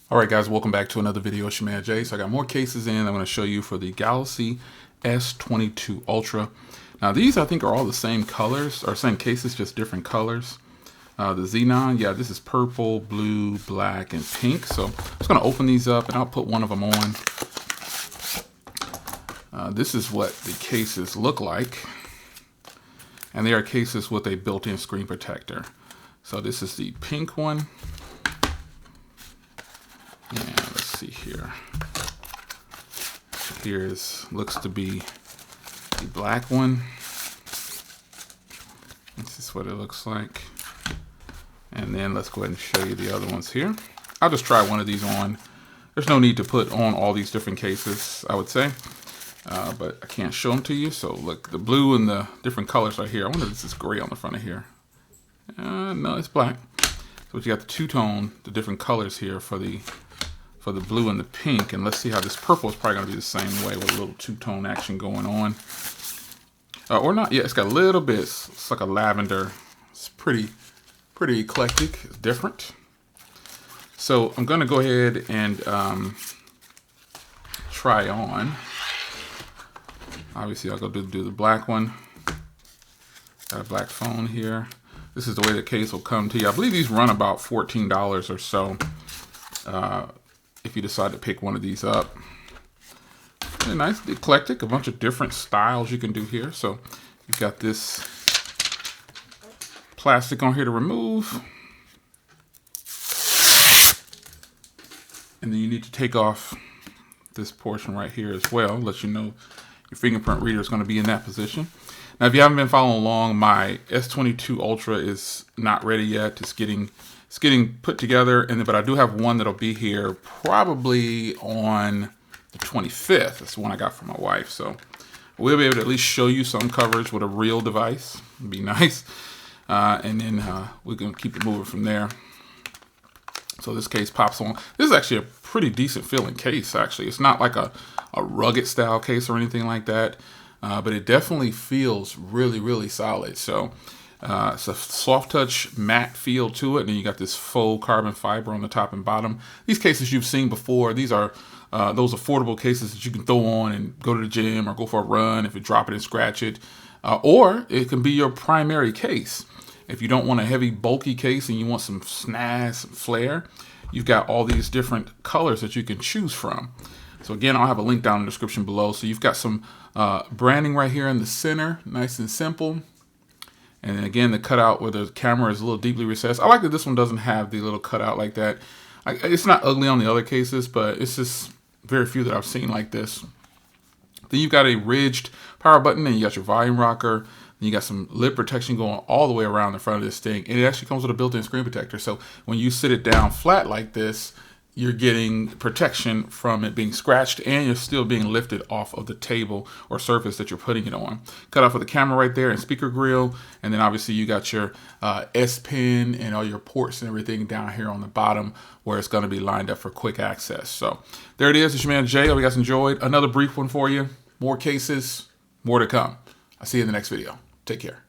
All right, guys, welcome back to another video. It's your man Jay. So I got more cases in. I'm going to show you for the Galaxy S22 Ultra. Now these I think are all the same colors, or same cases, just different colors. The Xenon, yeah, this is purple, blue, black, and pink. So I'm just going to open these up and I'll put one of them on. This is what the cases look like. And they are cases with a built-in screen protector. So this is the pink one. And let's see here. Looks to be the black one. This is what it looks like. And then let's go ahead and show you the other ones here. I'll just try one of these on. There's no need to put on all these different cases, I would say. But I can't show them to you. So look, the blue and the different colors are here. I wonder if this is gray on the front of here. No, it's black. So you got the two-tone, the different colors here for the blue and the pink. And let's see how this purple is probably going to be the same way with a little two-tone action going on. Or not. Yeah, it's got a little bit. It's like a lavender. It's pretty eclectic. It's different. So I'm going to go ahead and try on. Obviously, I'll go do the black one. Got a black phone here. This is the way the case will come to you. I believe these run about $14 or so. If you decide to pick one of these up. Really nice, eclectic, a bunch of different styles you can do here. So you've got this plastic on here to remove. And then you need to take off this portion right here as well. Let you know your fingerprint reader is going to be in that position. Now, if you haven't been following along, my S22 Ultra is not ready yet. It's getting put together, but I do have one that'll be here probably on the 25th. That's the one I got from my wife. So we'll be able to at least show you some coverage with a real device. It'd be nice. And then we can keep it moving from there. So this case pops on. This is actually a pretty decent feeling case, actually. It's not like a rugged style case or anything like that. But it definitely feels really solid. So it's a soft touch matte feel to it, and then you got this faux carbon fiber on the top and bottom. These cases you've seen before. These are those affordable cases that you can throw on and go to the gym or go for a run if you drop it and scratch it. Or it can be your primary case. If you don't want a heavy bulky case and you want some snazz, some flair, you've got all these different colors that you can choose from. So again, I'll have a link down in the description below. So you've got some branding right here in the center, nice and simple. And then again, the cutout where the camera is a little deeply recessed. I like that this one doesn't have the little cutout like that. It's not ugly on the other cases, but it's just very few that I've seen like this. Then you've got a ridged power button, and you got your volume rocker. Then you got some lid protection going all the way around the front of this thing. And it actually comes with a built-in screen protector. So when you sit it down flat like this, you're getting protection from it being scratched, and you're still being lifted off of the table or surface that you're putting it on. Cut off with the camera right there and speaker grill. And then obviously you got your S Pen and all your ports and everything down here on the bottom where it's going to be lined up for quick access. So there it is. It's your man Jay. Hope you guys enjoyed. Another brief one for you. More cases, more to come. I'll see you in the next video. Take care.